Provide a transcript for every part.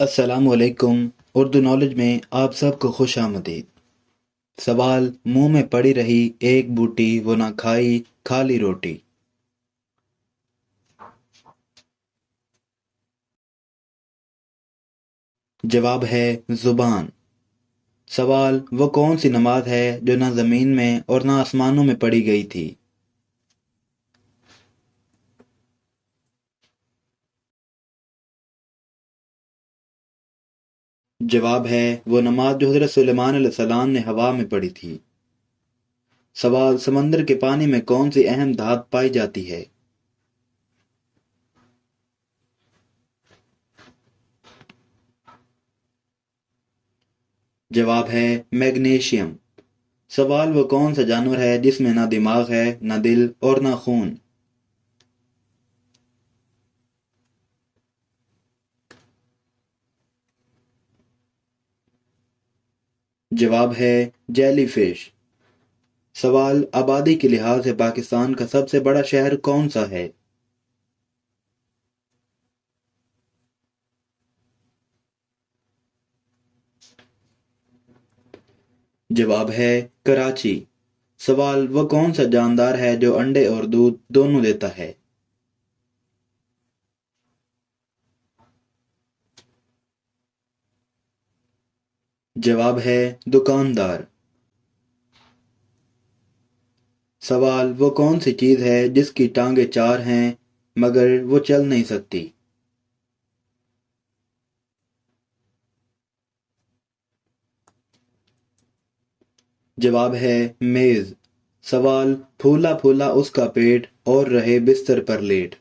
السلام علیکم۔ اردو نالج میں آپ سب کو خوش آمدید۔ سوال: منہ میں پڑی رہی ایک بوٹی وہ نہ کھائی کھالی روٹی۔ جواب ہے زبان۔ سوال: وہ کون سی نماز ہے جو نہ زمین میں اور نہ آسمانوں میں پڑھی گئی تھی؟ جواب ہے وہ نماز جو حضرت سلیمان علیہ السلام نے ہوا میں پڑھی تھی۔ سوال: سمندر کے پانی میں کون سی اہم دھات پائی جاتی ہے؟ جواب ہے میگنیشیم۔ سوال: وہ کون سا جانور ہے جس میں نہ دماغ ہے نہ دل اور نہ خون؟ جواب ہے جیلی فش۔ سوال: آبادی کے لحاظ سے پاکستان کا سب سے بڑا شہر کون سا ہے؟ جواب ہے کراچی۔ سوال: وہ کون سا جاندار ہے جو انڈے اور دودھ دونوں دیتا ہے؟ جواب ہے دکاندار۔ سوال: وہ کون سی چیز ہے جس کی ٹانگیں چار ہیں مگر وہ چل نہیں سکتی؟ جواب ہے میز۔ سوال: پھولا پھولا اس کا پیٹ اور رہے بستر پر لیٹ۔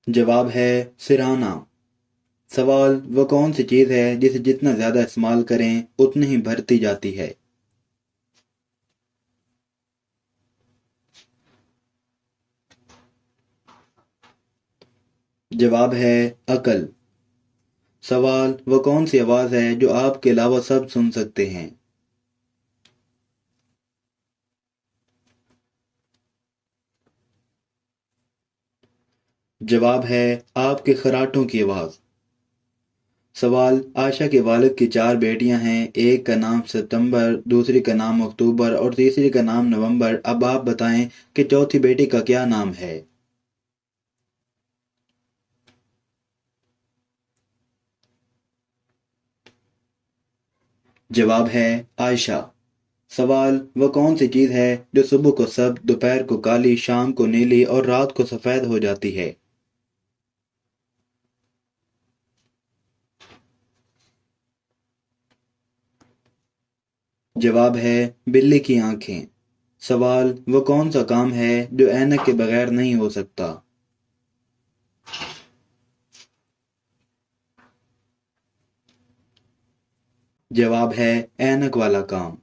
جواب ہے سرہانہ۔ سوال: وہ کون سی چیز ہے جسے جتنا زیادہ استعمال کریں اتنی ہی بھرتی جاتی ہے؟ جواب ہے عقل۔ سوال: وہ کون سی آواز ہے جو آپ کے علاوہ سب سن سکتے ہیں؟ جواب ہے آپ کے خراٹوں کی آواز۔ سوال: عائشہ کے والد کی چار بیٹیاں ہیں، ایک کا نام ستمبر، دوسری کا نام اکتوبر اور تیسری کا نام نومبر، اب آپ بتائیں کہ چوتھی بیٹی کا کیا نام ہے؟ جواب ہے عائشہ۔ سوال: وہ کون سی چیز ہے جو صبح کو سبز، دوپہر کو کالی، شام کو نیلی اور رات کو سفید ہو جاتی ہے؟ جواب ہے بلی کی آنکھیں۔ سوال: وہ کون سا کام ہے جو اینک کے بغیر نہیں ہو سکتا؟ جواب ہے اینک والا کام۔